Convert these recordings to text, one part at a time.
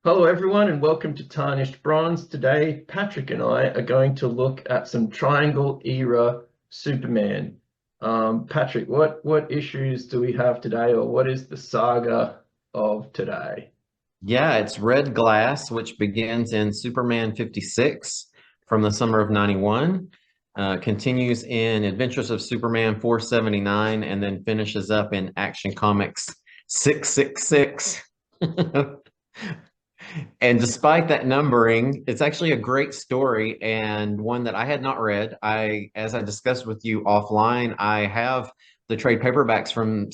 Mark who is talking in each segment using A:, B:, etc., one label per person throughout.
A: Hello, everyone, and welcome to Tarnished Bronze. Today, Patrick and I are going to look at some Triangle era Superman. Patrick, what issues do we have today, or what is the saga of today?
B: Yeah, it's Red Glass, which begins in Superman 56 from the summer of 91, continues in Adventures of Superman 479, and then finishes up in Action Comics 666. And despite that numbering, it's actually a great story and one that I had not read. As I discussed with you offline, I have the trade paperbacks from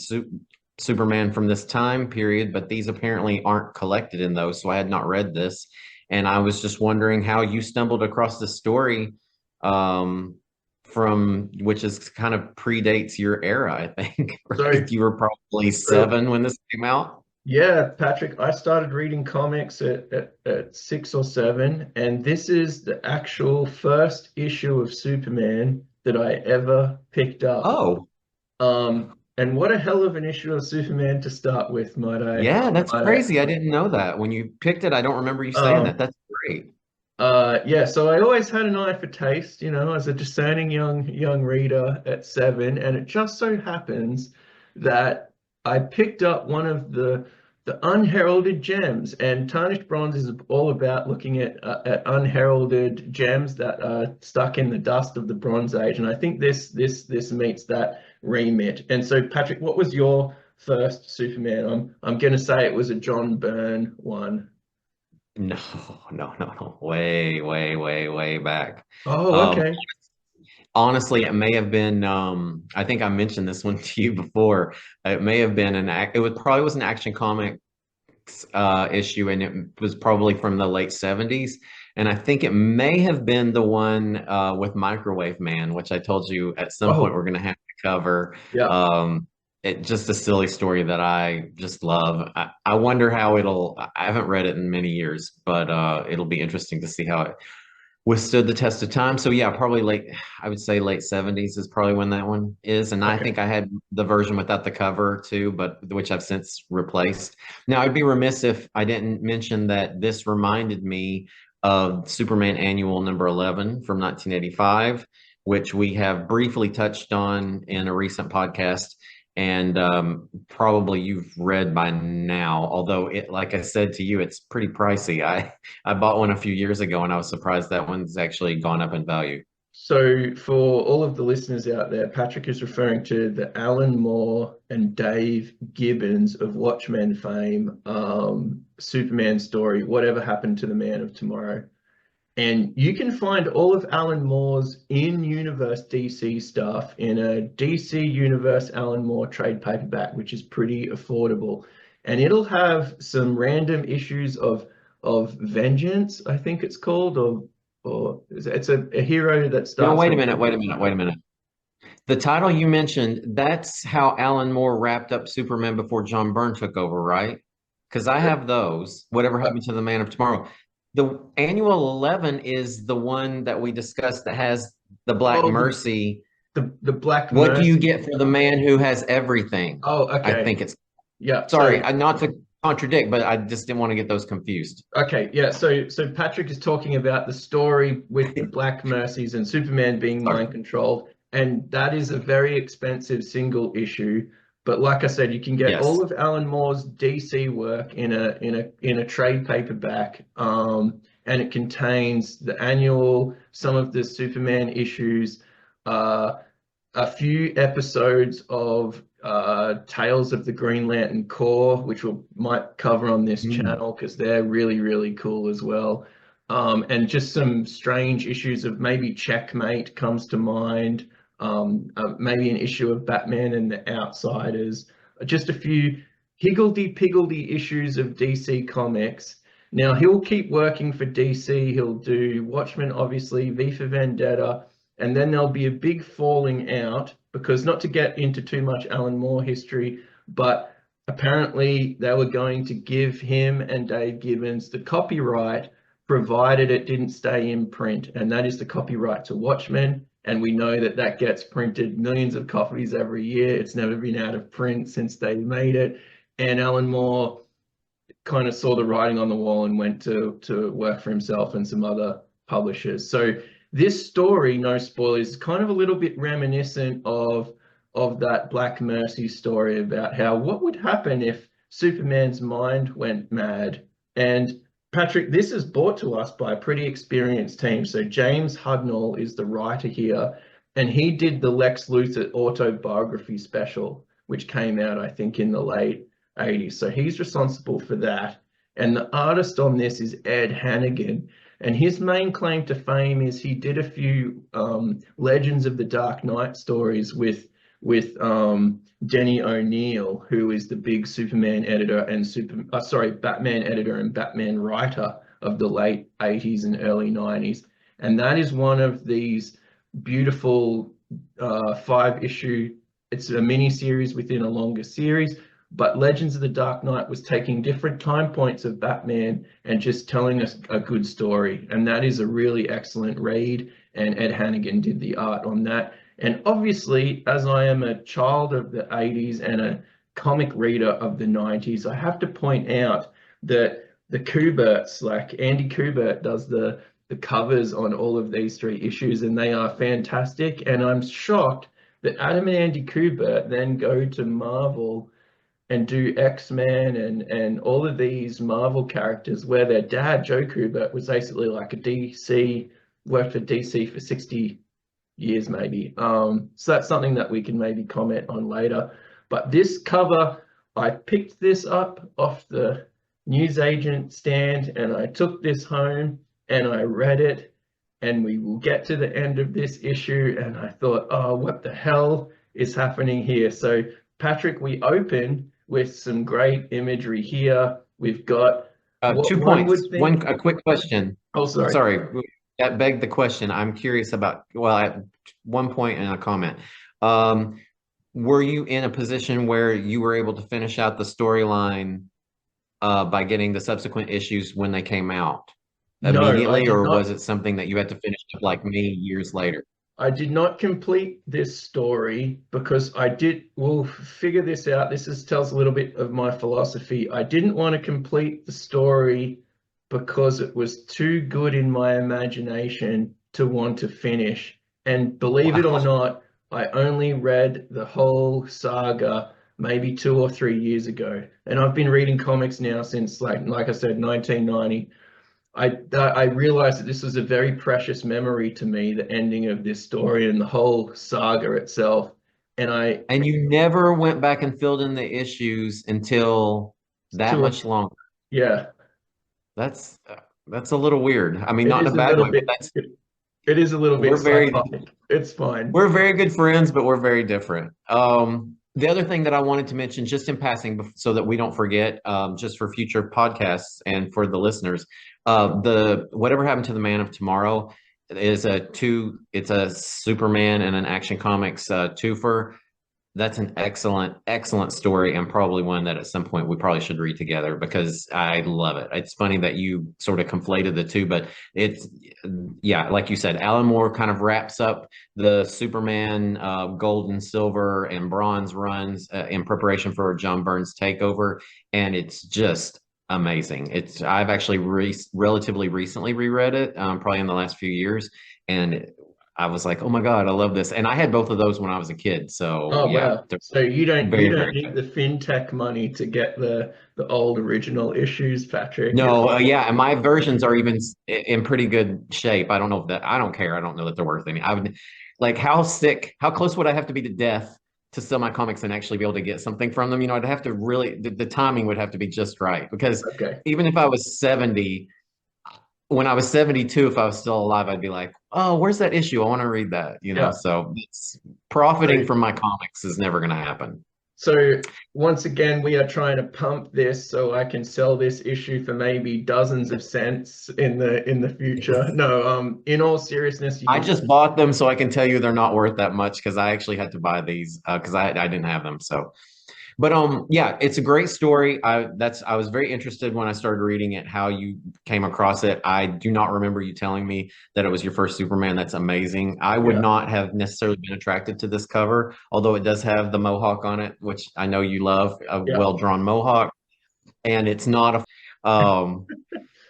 B: Superman from this time period, but these apparently aren't collected in those, so I had not read this. And I was just wondering how you stumbled across this story, um, from which is kind of predates your era, I think,
A: So,
B: right? You were probably
A: so
B: 7 when this came out.
A: yeah, Patrick, I started reading comics at 6 or 7, and this is the actual first issue of Superman that I ever picked up.
B: Oh,
A: And what a hell of an issue of Superman to start with, might I,
B: yeah, that's
A: might I
B: crazy. I didn't know that. When you picked it, I don't remember you saying that.
A: Um,
B: That's great.
A: yeah, so I always had an eye for taste, as a discerning young reader at 7, and it just so happens that I picked up one of the unheralded gems, and Tarnished Bronze is all about looking at unheralded gems that are stuck in the dust of the Bronze Age, and I think this meets that remit. And so, Patrick, what was your first Superman? I'm gonna say it was a John Byrne one.
B: No, no. Way, way, way, way back.
A: Oh,
B: Um,
A: okay.
B: Honestly, it may have been, I think I mentioned this one to you before. It may have been it was probably was an Action Comics issue, and it was probably from the late 70s. And I think it may have been the one with Microwave Man, which I told you at some point
A: Oh,
B: we're going to have to cover.
A: yeah.
B: It just a silly story that I just love. I wonder how I haven't read it in many years, but it'll be interesting to see how it withstood the test of time. So yeah, probably I would say late 70s is probably when that one is. And I think
A: Okay.
B: I had the version without the cover too, but which I've since replaced. Now I'd be remiss if I didn't mention that this reminded me of Superman Annual number 11 from 1985, which we have briefly touched on in a recent podcast. And probably you've read by now, although like I said to you, it's pretty pricey. I bought one a few years ago and I was surprised that one's actually gone up in value.
A: So for all of the listeners out there, Patrick is referring to the Alan Moore and Dave Gibbons of Watchmen fame, Superman story, Whatever Happened to the Man of Tomorrow. And you can find all of Alan Moore's in-universe DC stuff in a DC Universe Alan Moore trade paperback, which is pretty affordable. And it'll have some random issues of Vengeance, I think it's called, or it's a hero that
B: No,
A: starts
B: wait
A: a
B: a minute, wait a minute, wait a minute. The title you mentioned, that's how Alan Moore wrapped up Superman before John Byrne took over, right? Because I have those. Whatever
A: uh,
B: happened to the Man of Tomorrow? The annual 11 is the one that we discussed that has the Black
A: oh
B: Mercy.
A: the Black
B: What do you
A: Mercy.
B: get for the man who has everything?
A: Oh,
B: I
A: okay.
B: think it's
A: Yeah.
B: sorry,
A: So
B: not to contradict, but I just didn't want to get those confused.
A: okay, yeah. So Patrick is talking about the story with the Black Mercies and Superman being
B: Sorry.
A: mind controlled, and that is a very expensive single issue. But like I said, you can get all
B: Yes.
A: of Alan Moore's DC work in a trade paperback, and it contains the annual, some of the Superman issues, uh, a few episodes of Tales of the Green Lantern Corps, which we might cover on this
B: Mm.
A: channel because they're really cool as well. And just some strange issues of maybe Checkmate comes to mind. Maybe an issue of Batman and the Outsiders. Just a few higgledy-piggledy issues of DC Comics. Now he'll keep working for DC. He'll do Watchmen, obviously, V for Vendetta, and then there'll be a big falling out because, not to get into too much Alan Moore history, but apparently they were going to give him and Dave Gibbons the copyright provided it didn't stay in print, and that is the copyright to Watchmen. And we know that that gets printed millions of copies every year. It's never been out of print since they made it. And Alan Moore kind of saw the writing on the wall and went to work for himself and some other publishers. So this story, no spoilers, is kind of a little bit reminiscent of that Black Mercy story about how what would happen if Superman's mind went mad. And Patrick, this is brought to us by a pretty experienced team. So James Hudnall is the writer here, and he did the Lex Luthor autobiography special, which came out, I think, in the late 80s. So he's responsible for that. And the artist on this is Ed Hannigan. And his main claim to fame is he did a few Legends of the Dark Knight stories with Denny O'Neil, who is the big Superman editor and Batman editor and Batman writer of the late 80s and early 90s. And that is one of these beautiful 5-issue, it's a mini series within a longer series, but Legends of the Dark Knight was taking different time points of Batman and just telling us a good story. And that is a really excellent read. And Ed Hannigan did the art on that. And obviously, as I am a child of the 80s and a comic reader of the 90s, I have to point out that the Kuberts, like Andy Kubert does the covers on all of these 3 issues, and they are fantastic. And I'm shocked that Adam and Andy Kubert then go to Marvel and do X-Men and all of these Marvel characters where their dad, Joe Kubert, was basically like worked for DC for 60 years maybe. So that's something that we can maybe comment on later. But this cover, I picked this up off the newsagent stand and I took this home and I read it, and we will get to the end of this issue and I thought, oh, what the hell is happening here? So Patrick, we open with some great imagery here. We've got
B: 2 points. A quick question.
A: Oh, sorry.
B: Sorry. That begged the question. I'm curious about, well, at one point in a comment, were you in a position where you were able to finish out the storyline by getting the subsequent issues when they came out immediately,
A: No,
B: or was it something that you had to finish up like me years later?
A: I did not complete this story because we'll figure this out. Tells a little bit of my philosophy. I didn't want to complete the story because it was too good in my imagination to want to finish. And believe it or not, I only read the whole saga maybe 2 or 3 years ago. And I've been reading comics now since, like I said, 1990. I realized that this was a very precious memory to me, the ending of this story and the whole saga itself.
B: And you never went back and filled in the issues until that much longer.
A: Yeah.
B: That's a little weird. I mean, not in a bad way, but
A: it is a little bit psychotic. It's fine.
B: We're very good friends, but we're very different. The other thing that I wanted to mention, just in passing, so that we don't forget, just for future podcasts and for the listeners, the Whatever Happened to the Man of Tomorrow is it's a Superman and an Action Comics twofer. That's an excellent, excellent story, and probably one that at some point we probably should read together because I love it. It's funny that you sort of conflated the two, but yeah, like you said, Alan Moore kind of wraps up the Superman gold and silver and bronze runs in preparation for John Byrne's takeover, and it's just amazing. I've actually relatively recently reread it, probably in the last few years, and I was like, oh my God, I love this. And I had both of those when I was a kid. So
A: yeah. Wow. So you don't need the fintech money to get the old original issues, Patrick.
B: No, yeah, and my versions are even in pretty good shape. I don't know I don't care. I don't know that they're worth any. I would like how close would I have to be to death to sell my comics and actually be able to get something from them? I'd have to really the timing would have to be just right, because even if I was 70, when I was 72, if I was still alive, I'd be like, oh, where's that issue? I want to read that,
A: Yeah.
B: So profiting from my comics is never going to happen.
A: So once again, we are trying to pump this so I can sell this issue for maybe dozens of cents in the future. No, in all seriousness,
B: I just bought them so I can tell you they're not worth that much, because I actually had to buy these because I didn't have them. So. But yeah, it's a great story. I was very interested when I started reading it, how you came across it. I do not remember you telling me that it was your first Superman. That's amazing. I would not have necessarily been attracted to this cover, although it does have the mohawk on it, which I know you love, a well-drawn mohawk. and it's not a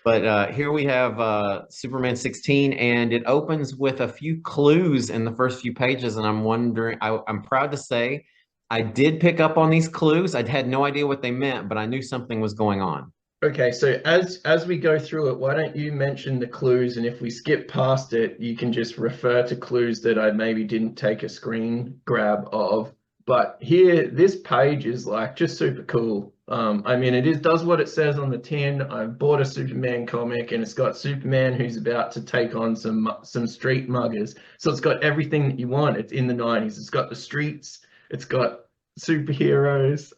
B: but here we have Superman 16, and it opens with a few clues in the first few pages. And I'm wondering, I'm proud to say I did pick up on these clues. I had no idea what they meant, but I knew something was going on.
A: Okay, so as we go through it, why don't you mention the clues, and if we skip past it, you can just refer to clues that I maybe didn't take a screen grab of. But here, this page is like just super cool. I mean, does what it says on the tin. I bought a Superman comic, and it's got Superman who's about to take on some street muggers. So it's got everything that you want. It's in the 90s. It's got the streets. It's got superheroes.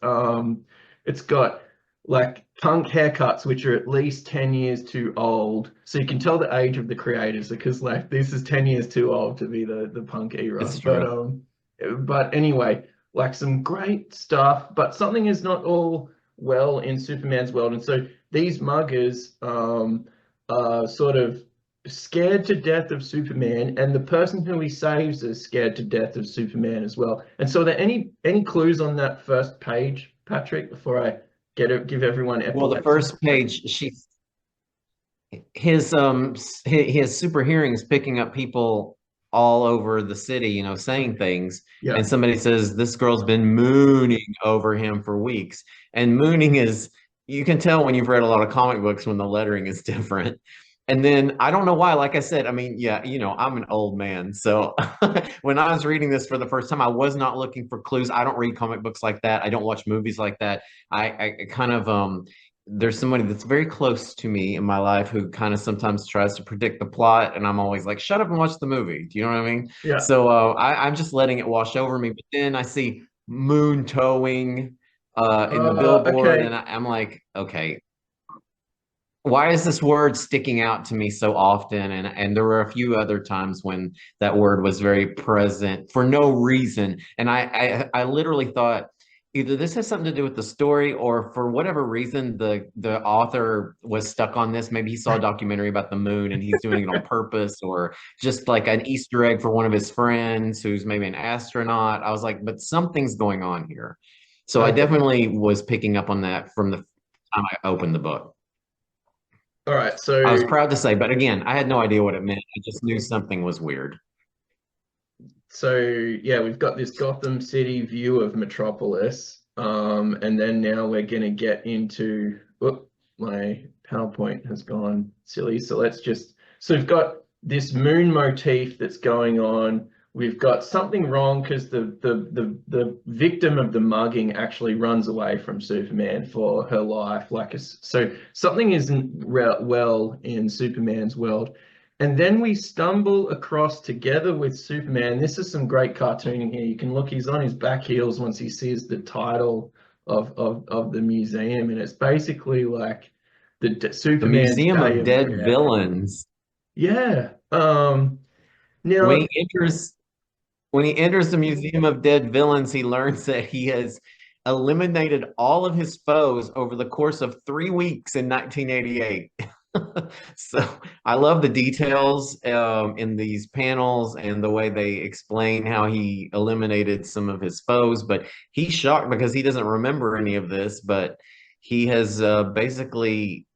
A: It's got like punk haircuts, which are at least 10 years too old. So you can tell the age of the creators because like this is 10 years too old to be the punk era.
B: It's true.
A: But anyway, like some great stuff, but something is not all well in Superman's world. And so these muggers are sort of scared to death of Superman, and the person who he saves is scared to death of Superman as well. And so are there any clues on that first page, Patrick, before I give everyone
B: Well, the
A: epilepsy?
B: first page, his super hearing is picking up people all over the city, saying things.
A: Yeah.
B: And somebody says this girl's been mooning over him for weeks. And mooning is, you can tell when you've read a lot of comic books when the lettering is different. And then I don't know why, like I said, I mean, yeah, I'm an old man. So when I was reading this for the first time, I was not looking for clues. I don't read comic books like that. I don't watch movies like that. I kind of there's somebody that's very close to me in my life who kind of sometimes tries to predict the plot, and I'm always like, shut up and watch the movie. Do you know what I mean?
A: Yeah.
B: So I'm just letting it wash over me. But then I see moon towing in the billboard, and
A: Okay.
B: I'm like, okay, why is this word sticking out to me so often? And there were a few other times when that word was very present for no reason. And I literally thought either this has something to do with the story, or for whatever reason the author was stuck on this. Maybe he saw a documentary about the moon and he's doing it on purpose, or just like an Easter egg for one of his friends who's maybe an astronaut. I was like, but something's going on here. So I
A: Okay.
B: definitely was picking up on that from the time I opened the book.
A: All right.
B: I was
A: So
B: proud to say, but again, I had no idea what it meant. I just knew something was weird.
A: so yeah, we've got this Gotham City view of Metropolis. And then now we're gonna get into whoop, my PowerPoint has gone silly. So we've got this moon motif that's going on. We've got something wrong because the victim of the mugging actually runs away from Superman for her life. So something isn't well in Superman's world. And then we stumble across together with Superman. This is some great cartooning here. You can look, he's on his back heels once he sees the title of the museum. And it's basically like
B: The
A: Superman's
B: Museum
A: Day
B: of
A: of
B: Dead
A: Death.
B: Villains.
A: Yeah.
B: When
A: Now,
B: he enters, when he enters the Museum of Dead Villains, he learns that he has eliminated all of his foes over the course of 3 weeks in 1988. So I love the details in these panels and the way they explain how he eliminated some of his foes. But he's shocked because he doesn't remember any of this, but he has basically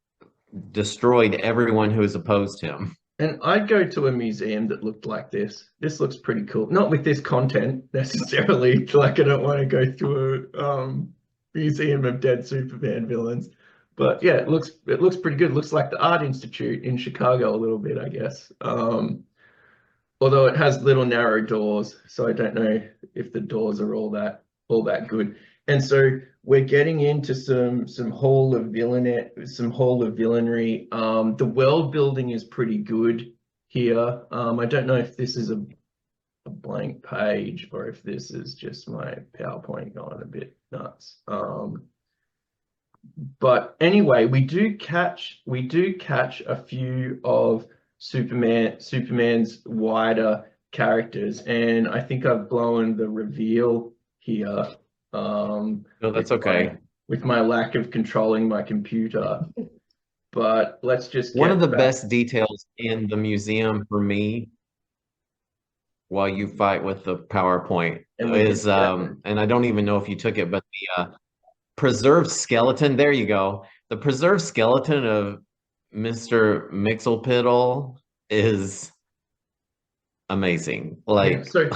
B: destroyed everyone who has opposed him.
A: and I'd go to a museum that looked like this. This looks pretty cool. Not with this content necessarily. Like I don't want to go to a museum of dead Superman villains. But yeah, it looks pretty good. It looks like the Art Institute in Chicago a little bit, I guess. Although it has little narrow doors, so I don't know if the doors are all that good. And so we're getting into some hall of villainy. The world building is pretty good here. I don't know if this is a blank page or if this is just my PowerPoint going a bit nuts. But anyway, we do catch a few of Superman's wider characters, and I think I've blown the reveal here
B: No,
A: with
B: that's
A: my
B: okay.
A: lack of controlling my computer. But let's just
B: One of
A: get
B: the
A: back.
B: best details in the museum for me, while you fight with the PowerPoint,
A: And we can
B: is
A: chat.
B: and I don't even know if you took it, but the preserved skeleton, there you go. the preserved skeleton of Mr. Mixelpiddle is amazing.
A: Yeah.
B: Like,
A: So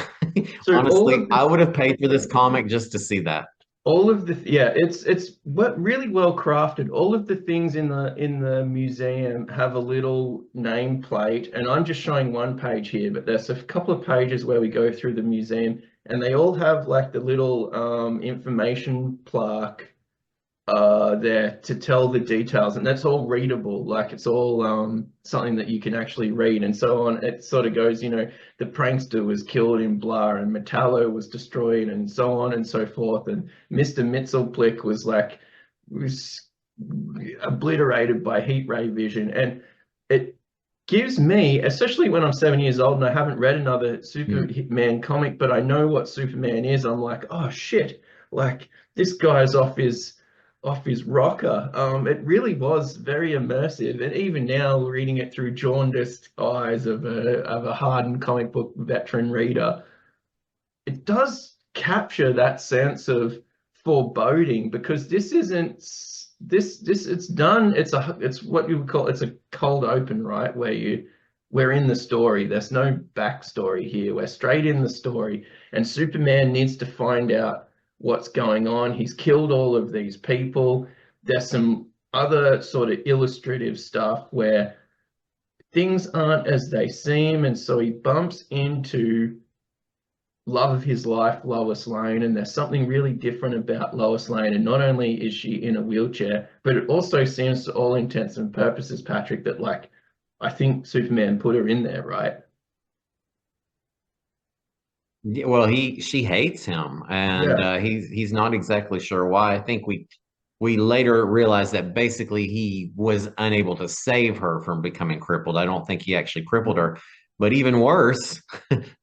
A: all
B: honestly,
A: of
B: I
A: this,
B: would have paid for this comic just to see that.
A: all of the yeah, it's what really well crafted. All of the things in the museum have a little nameplate, and I'm just showing one page here, but there's a couple of pages where we go through the museum, and they all have like the little information plaque there to tell the details, and that's all readable. Like it's all something that you can actually read, and so on. It sort of goes, the prankster was killed in blah, and Metallo was destroyed, and so on and so forth. And Mr. Mitzelplick was obliterated by heat ray vision, and it gives me, especially when I'm 7 years old and I haven't read another
B: Mm.
A: Superman comic, but I know what Superman is. I'm like, oh shit, like this guy's off his rocker. It really was very immersive, and even now, reading it through jaundiced eyes of a hardened comic book veteran reader, it does capture that sense of foreboding because this isn't this it's done. It's what you would call it's a cold open, right? We're in the story. There's no backstory here. We're straight in the story, and Superman needs to find out what's going on. He's killed all of these people. There's some other sort of illustrative stuff where things aren't as they seem, and so he bumps into love of his life, Lois Lane, and there's something really different about Lois Lane. And not only is she in a wheelchair, but it also seems to all intents and purposes, Patrick, that like I think Superman put her in there, right?
B: Yeah, well, she hates him, and
A: Yeah.
B: he's not exactly sure why. I think we later realized that basically he was unable to save her from becoming crippled. I don't think he actually crippled her, but even worse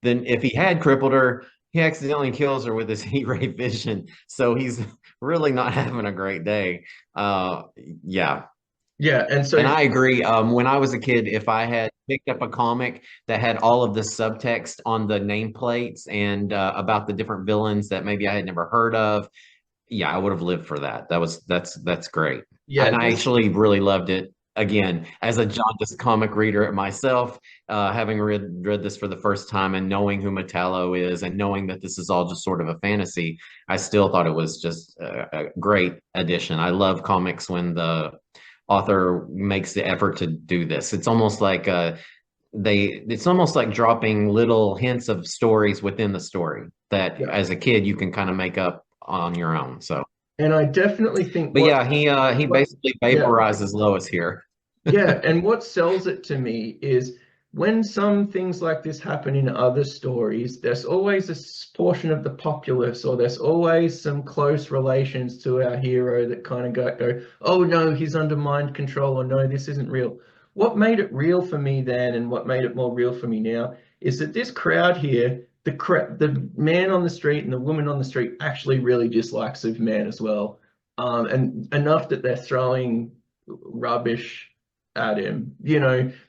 B: than if he had crippled her, he accidentally kills her with his heat ray vision. So he's really not having a great day. Uh, yeah,
A: Yeah. And
B: and
A: so,
B: I agree. When I was a kid, if I had picked up a comic that had all of the subtext on the nameplates and about the different villains that maybe I had never heard of, yeah, I would have lived for that. That's great.
A: yeah,
B: And I
A: this,
B: actually really loved it. Again, as a jaundiced comic reader myself, having read this for the first time and knowing who Metallo is and knowing that this is all just sort of a fantasy, I still thought it was just a great addition. I love comics when the author makes the effort to do this. It's almost like it's almost like dropping little hints of stories within the story that
A: yeah.
B: as a kid you can kind of make up on your own. So,
A: And I definitely think
B: but yeah, he
A: what,
B: basically
A: yeah.
B: vaporizes Lois here.
A: Yeah, and what sells it to me is when some things like this happen in other stories, there's always a portion of the populace, or there's always some close relations to our hero that kind of go, oh no, he's under mind control, or no, this isn't real. What made it real for me then, and what made it more real for me now, is that this crowd here, the man on the street and the woman on the street actually really dislike Superman as well, and enough that they're throwing rubbish at him.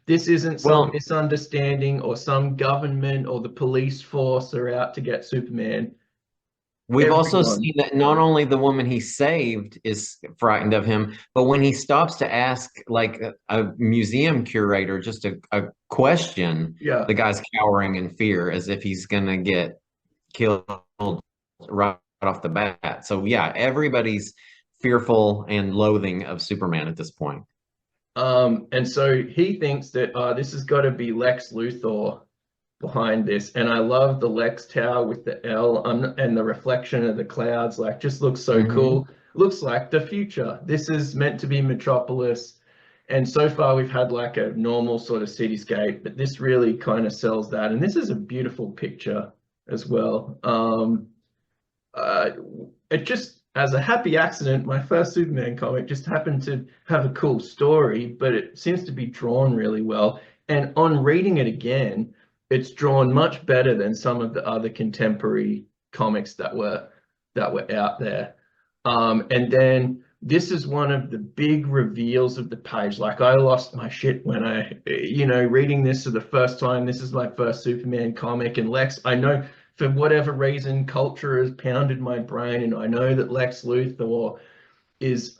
A: This isn't some
B: Well,
A: misunderstanding or some government or the police force are out to get Superman.
B: we've also
A: Everyone.
B: seen that not only the woman he saved is frightened of him, but when he stops to ask like a museum curator just a question,
A: Yeah.
B: the guy's cowering in fear as if he's gonna get killed right off the bat. So yeah, everybody's fearful and loathing of Superman at this point.
A: And so he thinks that this has got to be Lex Luthor behind this. And I love the Lex Tower with the L and the reflection of the clouds. Like, just looks so
B: Hmm.
A: cool. Looks like the future. This is meant to be Metropolis. And so far, we've had like a normal sort of cityscape, but this really kind of sells that. And this is a beautiful picture as well. Uh, it just, as a happy accident, my first Superman comic just happened to have a cool story, but it seems to be drawn really well. And on reading it again, it's drawn much better than some of the other contemporary comics that were out there. And then this is one of the big reveals of the page. Like I lost my shit when reading this for the first time. This is my first Superman comic, and Lex, I know for whatever reason, culture has pounded my brain, and I know that Lex Luthor is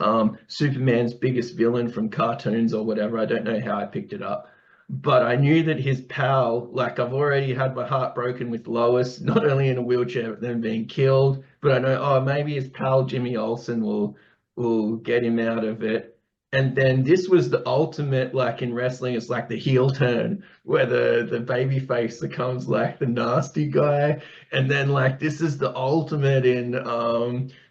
A: Superman's biggest villain from cartoons or whatever. I don't know how I picked it up, but I knew that his pal, like I've already had my heart broken with Lois, not only in a wheelchair but then being killed. But I know, oh, maybe his pal Jimmy Olsen will get him out of it. And then this was the ultimate, like in wrestling, it's like the heel turn where the baby face becomes like the nasty guy. And then like this is the ultimate in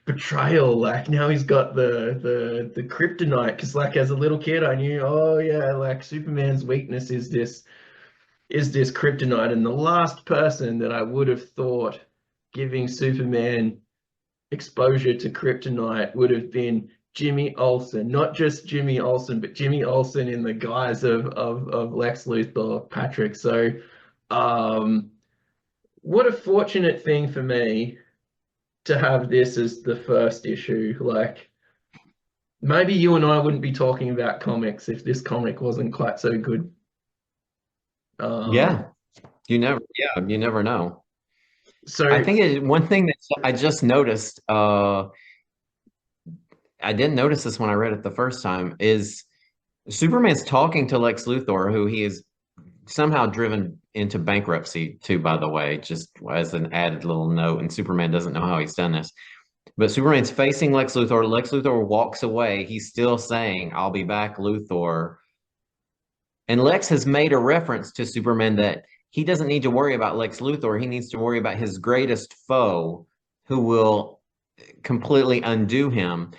A: betrayal. Like now he's got the kryptonite. Because like as a little kid, I knew, oh yeah, like Superman's weakness is this kryptonite. And the last person that I would have thought giving Superman exposure to kryptonite would have been Jimmy Olsen, not just Jimmy Olsen, but Jimmy Olsen in the guise of Lex Luthor, Patrick. So, um, what a fortunate thing for me to have this as the first issue. Like, maybe you and I wouldn't be talking about comics if this comic wasn't quite so good.
B: Yeah,
A: Um,
B: you never know. I
A: so
B: think one thing that I just noticed, I didn't notice this when I read it the first time, is Superman's talking to Lex Luthor, who he is somehow driven into bankruptcy too, by the way, just as an added little note. And Superman doesn't know how he's done this. But Superman's facing Lex Luthor. Lex Luthor walks away. He's still saying, I'll be back, Luthor. And Lex has made a reference to Superman that he doesn't need to worry about Lex Luthor. He needs to worry about his greatest foe who will completely undo him.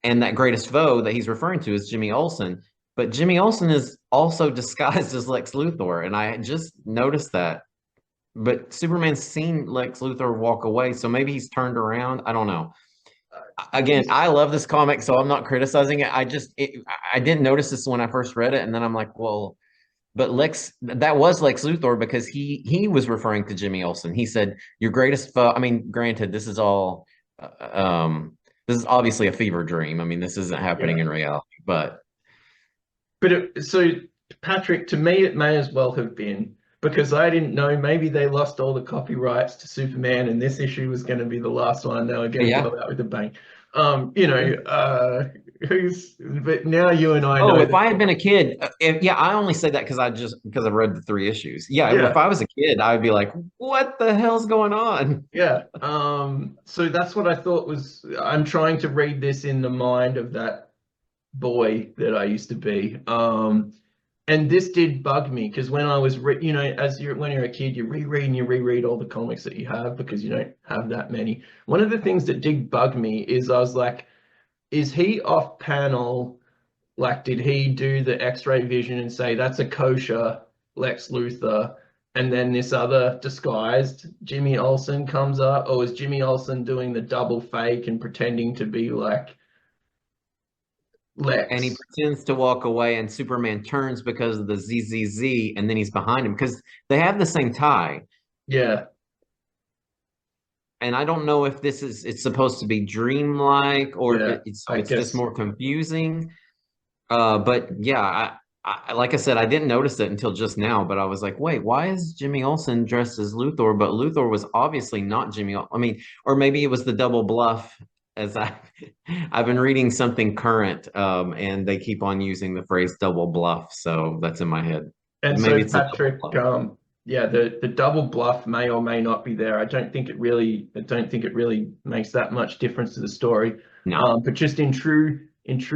B: And that greatest foe that he's referring to is Jimmy Olsen. But Jimmy Olsen is also disguised as Lex Luthor. And I just noticed that. But Superman's seen Lex Luthor walk away. So maybe he's turned around. I don't know. Again,
A: this,
B: I love this comic, so I'm not criticizing it. I didn't notice this when I first read it. And then I'm like, well, but that was Lex Luthor because he was referring to Jimmy Olsen. He said, your greatest foe. I mean, granted, this is obviously a fever dream. I mean, this isn't happening
A: yeah.
B: in reality, but
A: So Patrick, to me, it may as well have been because I didn't know maybe they lost all the copyrights to Superman and this issue was going to be the last one. They were going to
B: yeah.
A: go out with a bang. But now you and I
B: Oh,
A: know
B: if I
A: that,
B: had been a kid, I only say that because I've read the three issues. Yeah, if
A: yeah,
B: I was a kid, I would be like, what the hell's going on?
A: yeah. So that's what I thought was, I'm trying to read this in the mind of that boy that I used to be. And this did bug me because when I was, when you're a kid, you reread and you reread all the comics that you have because you don't have that many. One of the things that did bug me is I was like, is he off panel? Like, did he do the X-ray vision and say that's a kosher Lex Luthor? And then this other disguised Jimmy Olsen comes up, or is Jimmy Olsen doing the double fake and pretending to be like
B: And he
A: Lex?
B: pretends to walk away, and Superman turns because of the ZZZ, and then he's behind him because they have the same tie.
A: Yeah,
B: And I don't know if it's supposed to be dreamlike or if
A: yeah, I
B: it's just
A: guess.
B: more confusing. But yeah, like I said, I didn't notice it until just now, but I was like, wait, why is Jimmy Olsen dressed as Luthor? But Luthor was obviously not Jimmy. I mean, or maybe it was the double bluff. As I've been reading something current, and they keep on using the phrase double bluff, so that's in my head.
A: And
B: Maybe
A: so
B: it's a double
A: Patrick,
B: bluff.
A: yeah, the double bluff may or may not be there. I don't think it really makes that much difference to the story.
B: No.
A: But just in true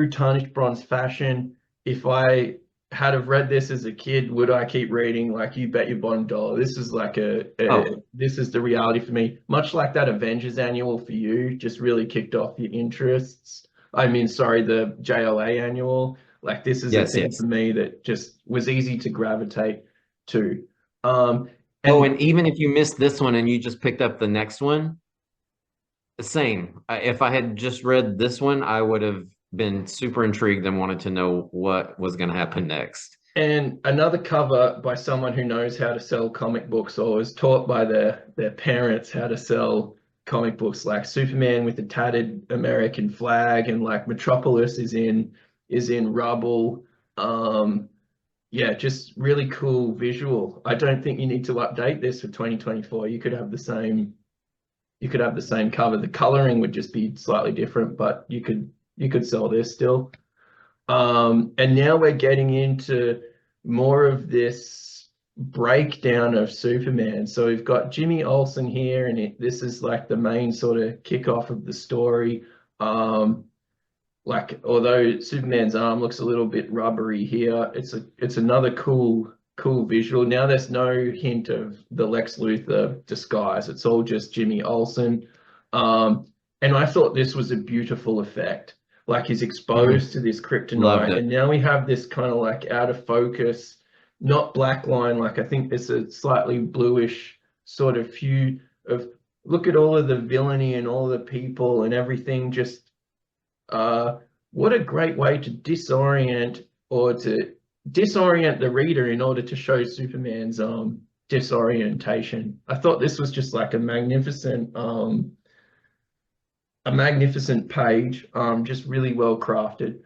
A: Tarnished Bronze fashion, if I had have read this as a kid, would I keep reading? Like you bet your bottom dollar. This is like
B: Oh,
A: this is the reality for me. Much like that Avengers annual for you, just really kicked off your interests. I mean, sorry, the JLA annual. Like this is a
B: yes,
A: thing for
B: yes.
A: me that just was easy to gravitate to. Um,
B: Oh,
A: and
B: and even if you missed this one and you just picked up the next one, the same. If I had just read this one, I would have been super intrigued and wanted to know what was going to happen next.
A: and another cover by someone who knows how to sell comic books or was taught by their parents how to sell comic books, like Superman with the tattered American flag, and like Metropolis is in rubble. Um, yeah, just really cool visual. I don't think you need to update this for 2024. You could have the same cover. The coloring would just be slightly different, but You could sell this still. And now we're getting into more of this breakdown of Superman. So we've got Jimmy Olsen here, and this is like the main sort of kickoff of the story. Um, like although Superman's arm looks a little bit rubbery here, it's another cool visual. Now there's no hint of the Lex Luthor disguise. It's all just Jimmy Olsen. And I thought this was a beautiful effect. Like he's
B: Mm,
A: exposed to this
B: loved
A: kryptonite,
B: it.
A: and now we have this kind of like out of focus, not black line. Like I think there's a slightly bluish sort of hue of look at all of the villainy and all the people and everything just what a great way to disorient or to disorient the reader in order to show Superman's disorientation. I thought this was just like a magnificent page, just really well crafted.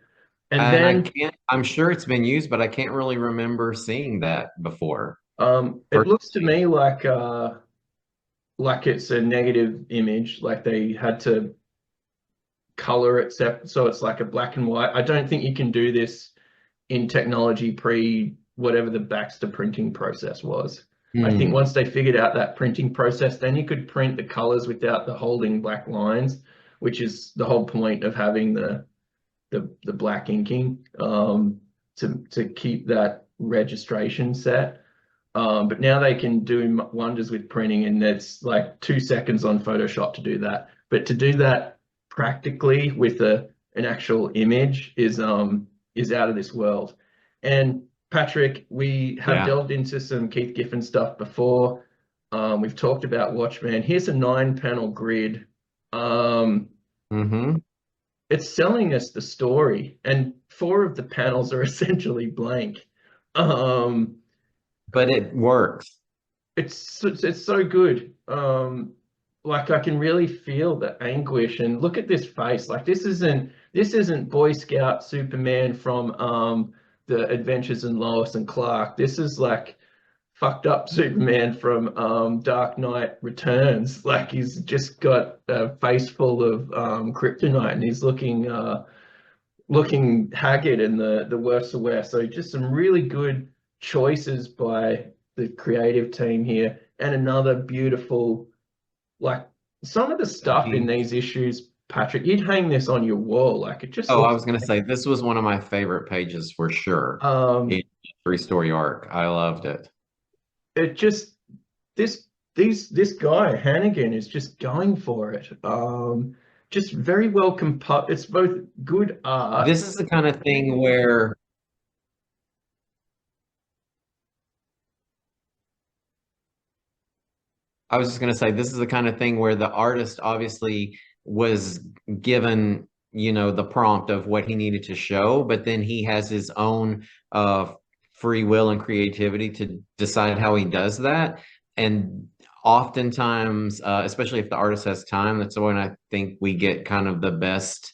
A: And
B: And I
A: then
B: can't, I'm sure it's been used, but I can't really remember seeing that before.
A: it looks to
B: Personally.
A: me like it's a negative image, like they had to color it so it's like a black and white. I don't think you can do this in technology pre whatever the Baxter printing process was. I think
B: Hmm.
A: once they figured out that printing process, then you could print the colors without the holding black lines, which is the whole point of having the black inking to keep that registration set. But now they can do wonders with printing, and it's like 2 seconds on Photoshop to do that. But to do that practically with a an actual image is out of this world. And Patrick, we have
B: Yeah.
A: delved into some Keith Giffen stuff before. We've talked about Watchmen. Here's a 9 panel grid. Um,
B: Hmm.
A: it's selling us the story, and 4 of the panels are essentially blank. Um,
B: But it works.
A: it's so good. Like I can really feel the anguish and look at this face. Like this isn't Boy Scout Superman from the Adventures in Lois and Clark. This is like fucked up Superman from Dark Knight Returns. Like he's just got a face full of kryptonite and he's looking haggard and the worse for wear. So just some really good choices by the creative team here, and another beautiful like some of the stuff in these issues, Patrick. You'd hang this on your wall, like it just
B: Oh, I
A: looks.
B: was going to say this was one of my favorite pages for sure. In
A: Um,
B: three-story arc. I loved it.
A: it just this this guy Hannigan is just going for it. Just very well composed. It's both good art.
B: This is the kind of thing where I was just going to say this is the kind of thing where the artist obviously was given, the prompt of what he needed to show, but then he has his own free will and creativity to decide how he does that. And oftentimes, especially if the artist has time, that's when I think we get kind of the best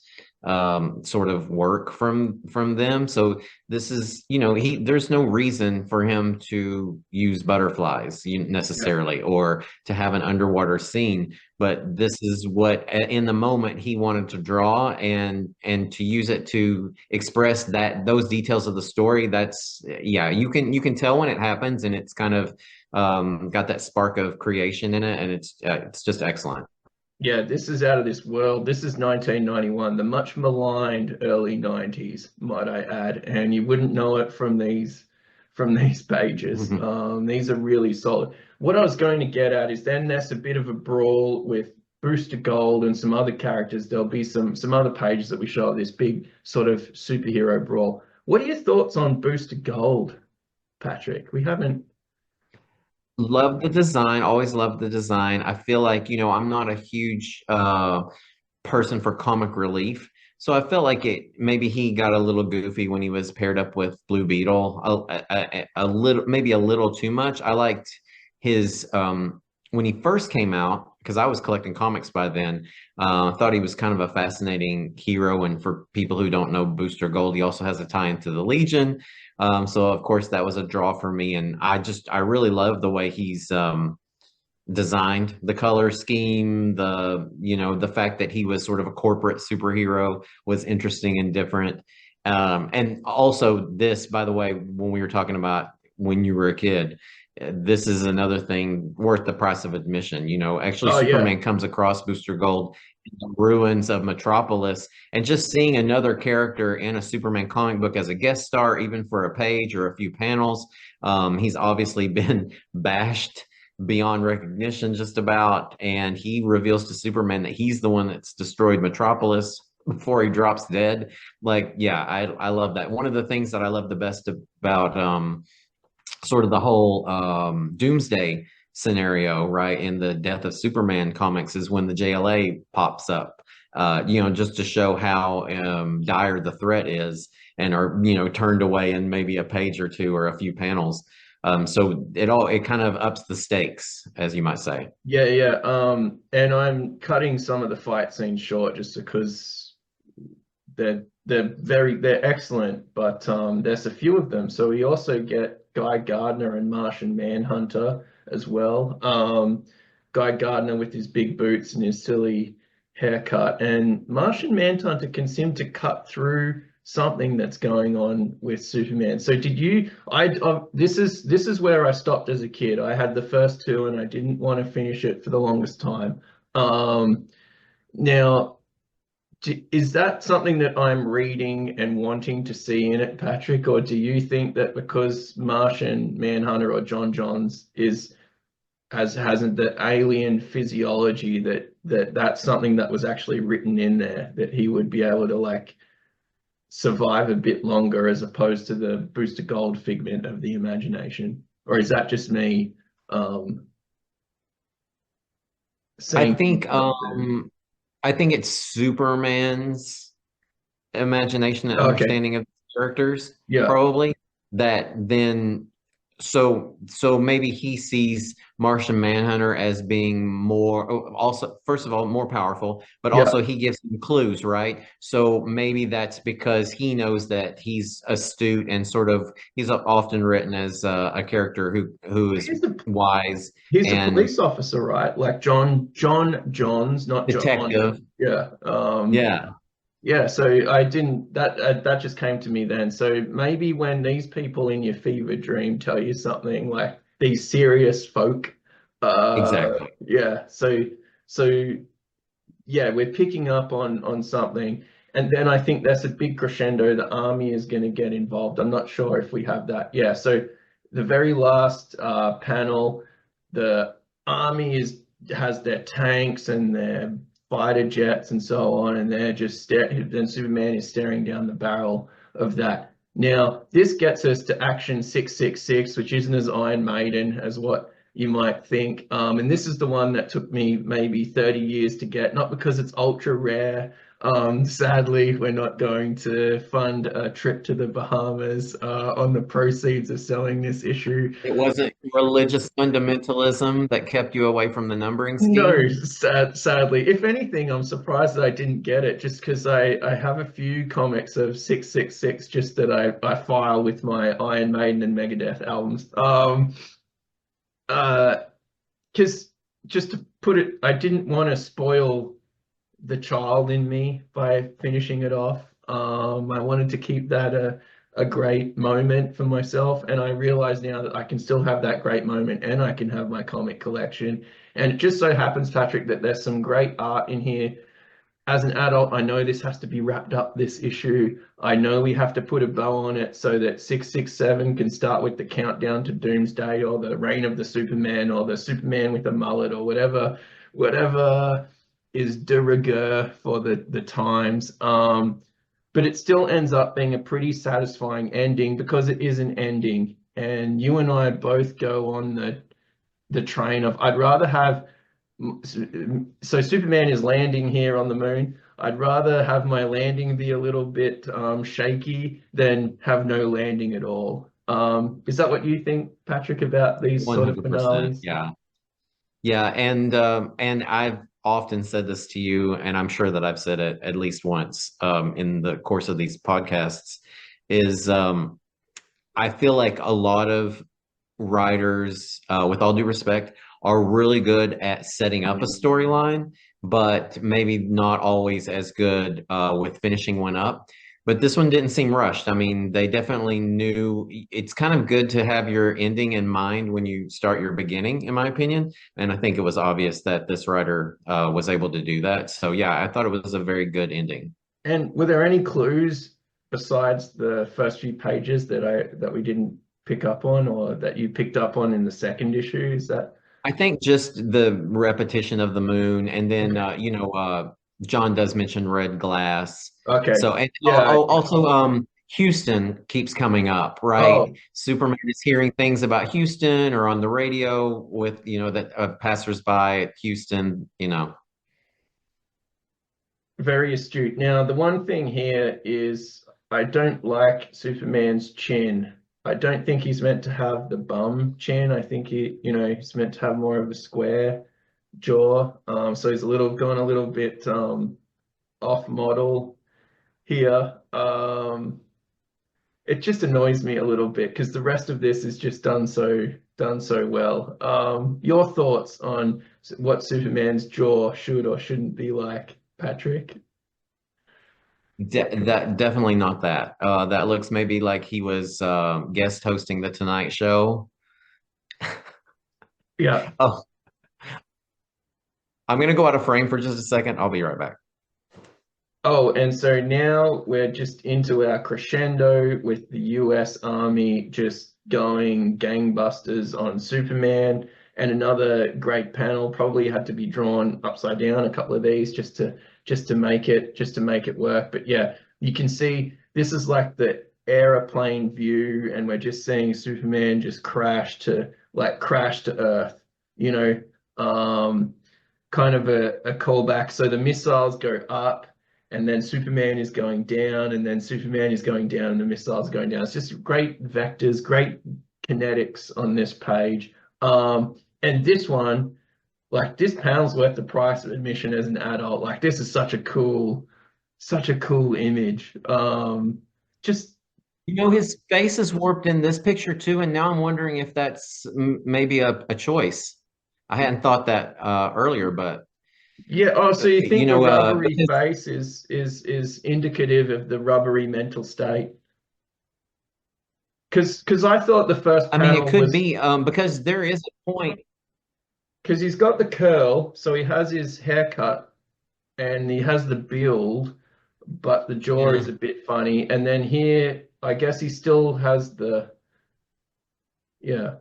B: sort of work from them. So this is, there's no reason for him to use butterflies
A: Yeah.
B: necessarily or to have an underwater scene, but this is what in the moment he wanted to draw and to use it to express that those details of the story. That's yeah, you can tell when it happens, and it's kind of got that spark of creation in it, and it's just excellent.
A: Yeah, this is out of this world. This is 1991, the much maligned early 90s, might I add, and you wouldn't know it from these pages. These are really solid. What I was going to get at is then there's a bit of a brawl with Booster Gold and some other characters. There'll be some other pages that we show this big sort of superhero brawl. What are your thoughts on Booster Gold, Patrick? We haven't.
B: Love the design, always love the design. I feel like, I'm not a huge person for comic relief. So I felt like it maybe he got a little goofy when he was paired up with Blue Beetle, a little, maybe a little too much. I liked his when he first came out, because I was collecting comics by then. I thought he was kind of a fascinating hero. And for people who don't know Booster Gold, he also has a tie into the Legion. So of course that was a draw for me, and I really love the way designed. The color scheme, the fact that he was sort of a corporate superhero was interesting and different. And also this, by the way, when we were talking about when you were a kid, this is another thing worth the price of admission. Actually,
A: Oh yeah.
B: Superman comes across Booster Gold in the ruins of Metropolis, and just seeing another character in a Superman comic book as a guest star, even for a page or a few panels. He's obviously been bashed beyond recognition just about, and he reveals to Superman that he's the one that's destroyed Metropolis before he drops dead. Like, yeah, I love that. One of the things that I love the best about sort of the whole doomsday scenario, right, in the Death of Superman comics is when the JLA pops up, just to show how dire the threat is, and are, turned away in maybe a page or two or a few panels. So it kind of ups the stakes, as you might say.
A: Yeah, yeah. And I'm cutting some of the fight scenes short just because they're excellent, but there's a few of them. So we also get Guy Gardner and Martian Manhunter as well. Guy Gardner with his big boots and his silly haircut, and Martian Manhunter can seem to cut through something that's going on with Superman. So did you? This is where I stopped as a kid. I had the first two, and I didn't want to finish it for the longest time. Now. Is that something that I'm reading and wanting to see in it, Patrick, or do you think that because Martian Manhunter or John Johns hasn't the alien physiology that's something that was actually written in there that he would be able to like survive a bit longer as opposed to the Booster Gold figment of the imagination? Or is that just me
B: I
A: seeing things
B: think
A: that I
B: I think it's Superman's imagination and
A: do? Okay.
B: understanding of the characters,
A: Yeah.
B: probably, that then so maybe he sees Martian Manhunter as being more, also, first of all, more powerful, but
A: Yeah.
B: also he gives him clues, right? So maybe that's because he knows that he's astute and sort of he's often written as a character who is
A: He's a
B: wise
A: He's a
B: and
A: police officer, right? Like John Johns, not John.
B: detective.
A: Yeah.
B: Yeah,
A: Yeah. So I didn't that just came to me then. So maybe when these people in your fever dream tell you something like these serious folk,
B: exactly.
A: yeah. So yeah, we're picking up on something. And then I think that's a big crescendo. The army is going to get involved. I'm not sure if we have that. Yeah. So the very last panel, the army has their tanks and their fighter jets and so on, and they're just staring. Then Superman is staring down the barrel of that. Now, this gets us to Action 666, which isn't as Iron Maiden as what you might think. And this is the one that took me maybe 30 years to get, not because it's ultra rare. Sadly, we're not going to fund a trip to the Bahamas on the proceeds of selling this issue.
B: It wasn't religious fundamentalism that kept you away from the numbering
A: No,
B: scheme.
A: sadly. If anything, I'm surprised that I didn't get it just because I have a few comics of 666 just that I file with my Iron Maiden and Megadeth albums. Uh, because just to put it, I didn't want to spoil the child in me by finishing it off. I wanted to keep that a great moment for myself, and I realize now that I can still have that great moment and I can have my comic collection. And it just so happens, Patrick, that there's some great art in here. As an adult, I know this has to be wrapped up this issue. I know we have to put a bow on it so that 667 can start with the countdown to Doomsday or the reign of the Superman or the Superman with a mullet or whatever is de rigueur for the times. But it still ends up being a pretty satisfying ending because it is an ending. And you and I both go on the train of I'd rather have so Superman is landing here on the moon. I'd rather have my landing be a little bit shaky than have no landing at all. Is that what you think, Patrick, about these sort of
B: 100%.
A: finales?
B: Yeah. Yeah, and I've often said this to you, and I'm sure that I've said it at least once in the course of these podcasts, is I feel like a lot of writers, with all due respect, are really good at setting up a storyline, but maybe not always as good with finishing one up. But this one didn't seem rushed. I mean, they definitely knew it's kind of good to have your ending in mind when you start your beginning, in my opinion. And I think it was obvious that this writer was able to do that. So yeah, I thought it was a very good ending.
A: And were there any clues besides the first few pages that we didn't pick up on, or that you picked up on in the second issue? Is that
B: I think just the repetition of the moon, and then
A: okay?
B: John does mention red glass.
A: Okay.
B: So and
A: Yeah.
B: also Houston keeps coming up, right?
A: Oh,
B: Superman is hearing things about Houston or on the radio with that passersby at Houston,
A: very astute. Now, the one thing here is I don't like Superman's chin. I don't think he's meant to have the bum chin. I think he's meant to have more of a square jaw. So he's going a little bit off model here. It just annoys me a little bit because the rest of this is just done so well. Your thoughts on what Superman's jaw should or shouldn't be like, Patrick?
B: that definitely not that. That looks maybe like he was guest hosting the Tonight Show.
A: Yeah.
B: Oh, I'm gonna go out of frame for just a second. I'll be right back.
A: Oh, and so now we're just into our crescendo with the US Army just going gangbusters on Superman. And another great panel probably had to be drawn upside down, a couple of these just to make it work. But yeah, you can see this is like the aeroplane view, and we're just seeing Superman just crash to Earth, you know, kind of a callback. So the missiles go up, and then Superman is going down, and then Superman is going down, and the missiles are going down. It's just great vectors, great kinetics on this page. And this one, like this panel's worth the price of admission as an adult. Like this is such a cool image. Just
B: His face is warped in this picture too, and now I'm wondering if that's maybe a choice. I hadn't thought that earlier, but
A: yeah. Oh, so you think the rubbery
B: because
A: face is indicative of the rubbery mental state? Because I thought the first
B: I mean it
A: panel
B: could
A: was
B: be because there is a point.
A: because he's got the curl, so he has his haircut and he has the build, but the jaw is
B: Yeah.
A: a bit funny. And then here, I guess he still has yeah.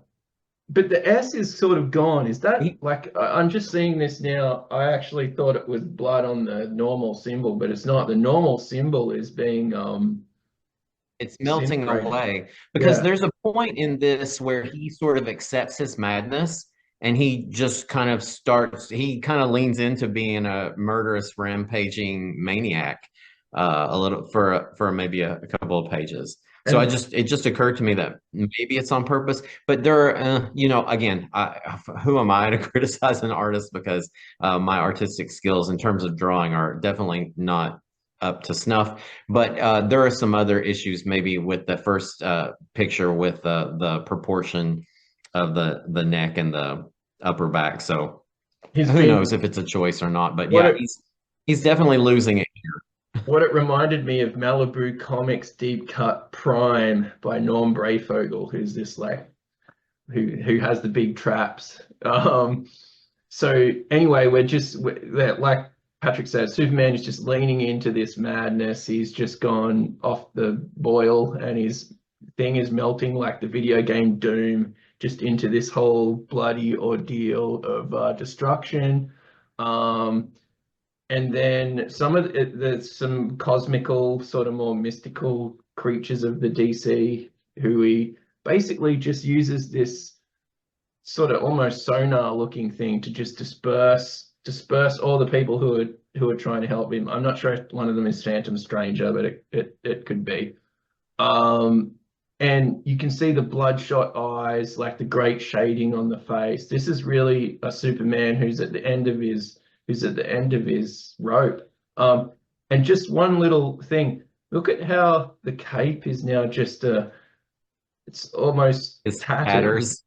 A: But the S is sort of gone. Is that
B: he-
A: like, I'm just seeing this now. I actually thought it was blood on the normal symbol, but it's not. The normal symbol is being
B: it's melting
A: disintegrated.
B: away because
A: Yeah.
B: there's a point in this where he sort of accepts his madness and he just he kind of leans into being a murderous rampaging maniac a little for maybe a couple of pages. So
A: And
B: it just occurred to me that maybe it's on purpose, but there are, again, who am I to criticize an artist because my artistic skills in terms of drawing are definitely not up to snuff. But there are some other issues, maybe with the first picture with the proportion of the neck and the upper back. So
A: he's
B: who
A: been
B: knows if it's a choice or not? But
A: what
B: yeah,
A: it
B: he's definitely losing it.
A: what it reminded me of Malibu Comics Deep Cut Prime by Norm Brayfogle, who's this like who has the big traps. So anyway, like Patrick said, Superman is just leaning into this madness. He's just gone off the boil, and his thing is melting like the video game Doom, just into this whole bloody ordeal of destruction. Um, and then there's some cosmical, sort of more mystical creatures of the DC who he basically just uses this sort of almost sonar looking thing to just disperse all the people who are trying to help him. I'm not sure if one of them is Phantom Stranger, but it could be. Um, and you can see the bloodshot eyes, like the great shading on the face. This is really a Superman who's at the end of his rope. And just one little thing. Look at how the cape is now just it's almost
B: His
A: tattered.
B: tatters.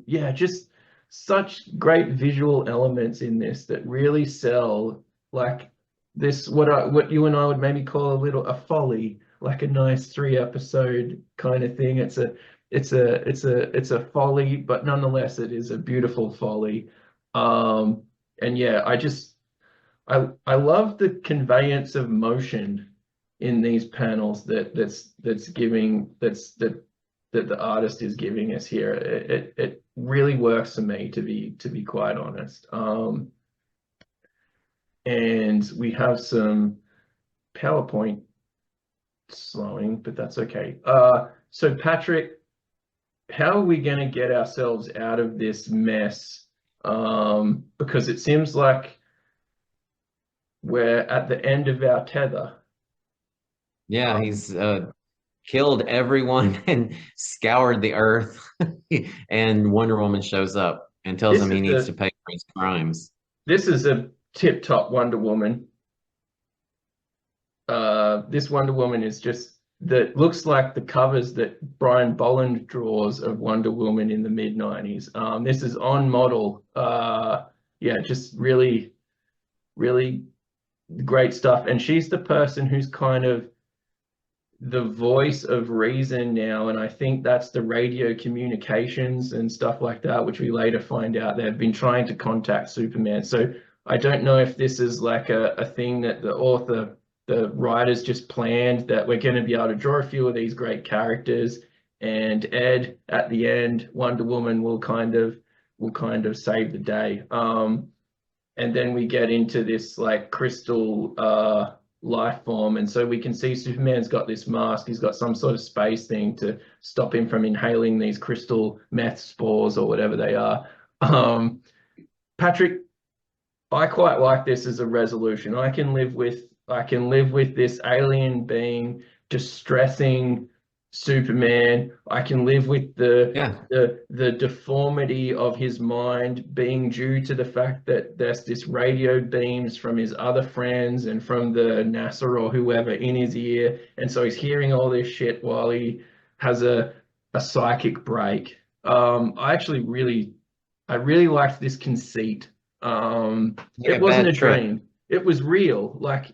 A: Yeah, just such great visual elements in this that really sell like this what you and I would maybe call a folly, like a nice 3 episode kind of thing. It's a folly, but nonetheless it is a beautiful folly. Um, and yeah, I love the conveyance of motion in these panels that's giving that the artist is giving us here. It really works for me to be quite honest. And we have some PowerPoint slowing, but that's okay. So Patrick, how are we going to get ourselves out of this mess? Because it seems like we're at the end of our tether.
B: Yeah, he's killed everyone and scoured the earth. And Wonder Woman shows up and tells
A: This
B: him he
A: is
B: needs to pay for his crimes.
A: this is a tip-top Wonder Woman. This Wonder Woman is just that looks like the covers that Brian Bolland draws of Wonder Woman in the mid-90s. This is on model. Yeah, just really, really great stuff. And she's the person who's kind of the voice of reason now, and I think that's the radio communications and stuff like that, which we later find out they've been trying to contact Superman. So I don't know if this is like a thing that the writers just planned, that we're going to be able to draw a few of these great characters, and Ed at the end, Wonder Woman will kind of save the day. And then we get into this like crystal life form, and so we can see Superman's got this mask. He's got some sort of space thing to stop him from inhaling these crystal meth spores or whatever they are. Patrick, I quite like this as a resolution. I can live with this alien being distressing Superman. I can live with
B: Yeah.
A: the deformity of his mind being due to the fact that there's this radio beams from his other friends and from the NASA or whoever in his ear, and so he's hearing all this shit while he has a psychic break. I really liked this conceit.
B: Yeah,
A: It wasn't
B: bad
A: a
B: trip.
A: dream. It was real. Like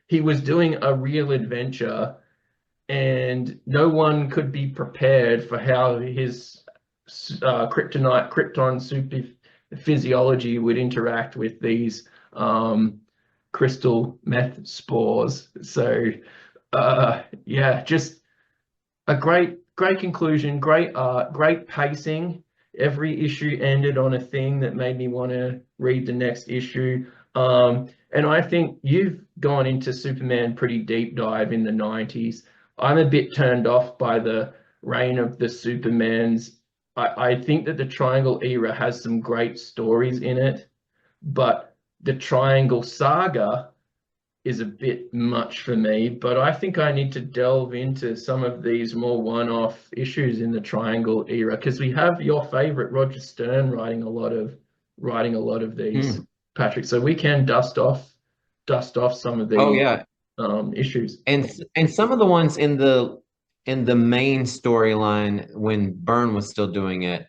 A: he was doing a real adventure, and no one could be prepared for how his Krypton super physiology would interact with these crystal meth spores. So, yeah, just a great conclusion, great art, great pacing. Every issue ended on a thing that made me want to read the next issue. And I think you've gone into Superman pretty deep dive in the 90s. I'm a bit turned off by the reign of the Supermans. I think that the Triangle era has some great stories in it, but the Triangle Saga is a bit much for me. But I think I need to delve into some of these more one-off issues in the Triangle era, because we have your favorite Roger Stern writing a lot of these,
B: Hmm.
A: Patrick. So we can dust off some of
B: Oh
A: these
B: yeah.
A: issues.
B: And some of the ones in the main storyline when Byrne was still doing it,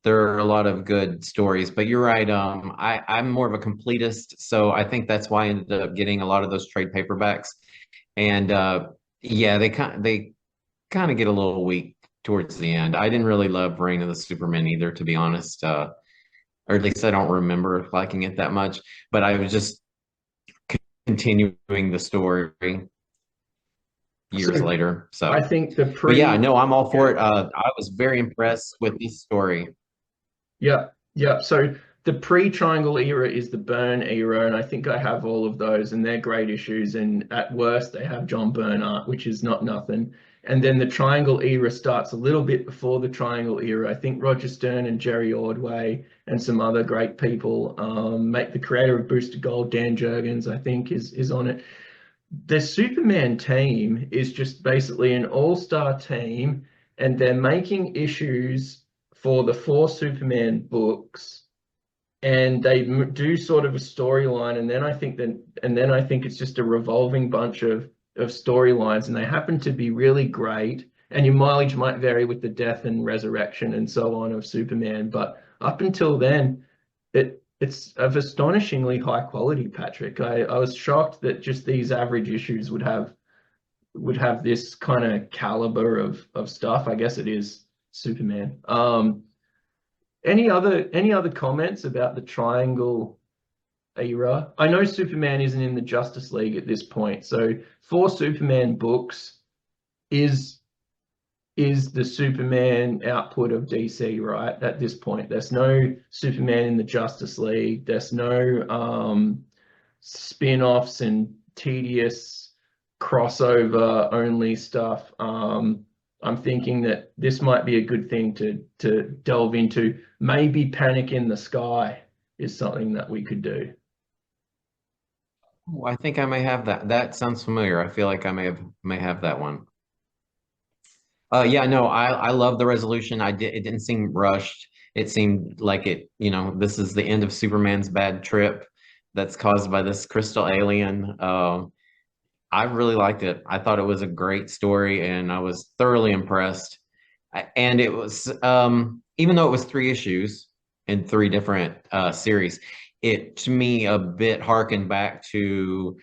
B: there are a lot of good stories. But you're right. I'm more of a completist, so I think that's why I ended up getting a lot of those trade paperbacks. And yeah, they kind of get a little weak towards the end. I didn't really love Reign of the Superman either, to be honest. Or at least I don't remember liking it that much. But I was just continuing the story years
A: So
B: later.
A: I
B: So,
A: think the
B: but yeah,
A: pre
B: no, I'm all for
A: yeah,
B: it. I was very impressed with this story.
A: yeah, yeah. So the pre-Triangle era is the Byrne era, and I think I have all of those, and they're great issues. And at worst, they have John Byrne art, which is not nothing. And then the Triangle era starts a little bit before the Triangle era. I think Roger Stern and Jerry Ordway and some other great people make the creator of Booster Gold, Dan Jurgens, I think, is on it. The Superman team is just basically an all-star team, and they're making issues for the four Superman books, and they do sort of a storyline, and then I think it's just a revolving bunch of storylines, and they happen to be really great. and your mileage might vary with the death and resurrection and so on of Superman. But up until then, it's of astonishingly high quality, Patrick. I was shocked that just these average issues would have this kind of caliber of stuff. I guess it is Superman. Any other comments about the Triangle era? I know Superman isn't in the Justice League at this point, so 4 Superman books is is the Superman output of DC, right? At this point, there's no Superman in the Justice League. There's no spin-offs and tedious crossover only stuff. I'm thinking that this might be a good thing to delve into. Maybe Panic in the Sky is something that we could do.
B: Oh, I think I may have that. That sounds familiar. I feel like I may have that one. Yeah, no, I love the resolution. It didn't seem rushed. It seemed like this is the end of Superman's bad trip that's caused by this crystal alien. I really liked it. I thought it was a great story, and I was thoroughly impressed. And it was, even though it was 3 issues in 3 different series, it to me a bit harkened back to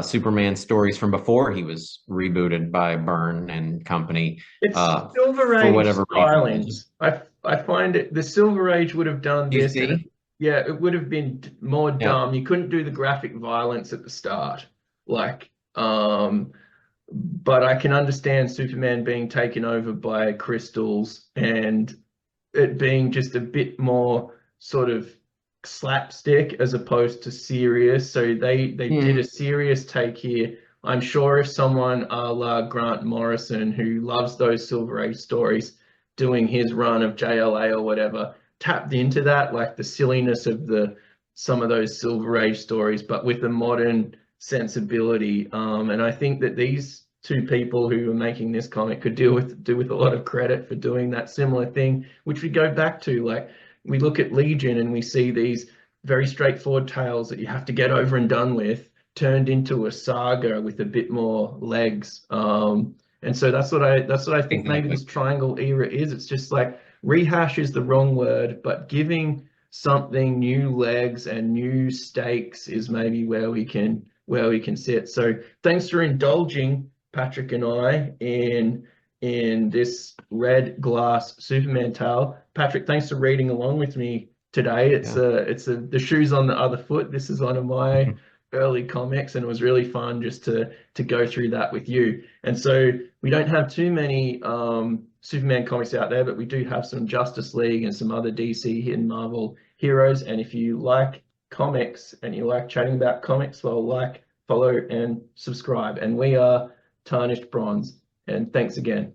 B: Superman stories from before he was rebooted by Byrne and company.
A: It's Silver
B: For
A: Age
B: whatever reason.
A: stylings. I find it the Silver Age would have done
B: You
A: this, and
B: see?
A: yeah, it would have been more
B: Yeah.
A: dumb. You couldn't do the graphic violence at the start, like but I can understand Superman being taken over by crystals and it being just a bit more sort of slapstick as opposed to serious. So they did a
B: Hmm.
A: serious take here. I'm sure if someone a la Grant Morrison, who loves those Silver Age stories, doing his run of JLA or whatever, tapped into that, like the silliness of the some of those Silver Age stories, but with a modern sensibility. And I think that these 2 people who are making this comic could do with a lot of credit for doing that similar thing, which we go back to. Like we look at Legion and we see these very straightforward tales that you have to get over and done with, turned into a saga with a bit more legs. And so that's what I think maybe
B: Exactly.
A: this Triangle era is. It's just like rehash is the wrong word, but giving something new legs and new stakes is maybe where we can sit. So thanks for indulging Patrick and I in this red glass Superman tale. Patrick, thanks for reading along with me today. It's
B: Yeah.
A: the shoes on the other foot. This is one of my early comics, and it was really fun just to go through that with you. And so we don't have too many Superman comics out there, but we do have some Justice League and some other DC and Marvel heroes. And if you like comics and you like chatting about comics, well, like, follow, and subscribe. And we are Tarnished Bronze. And thanks again.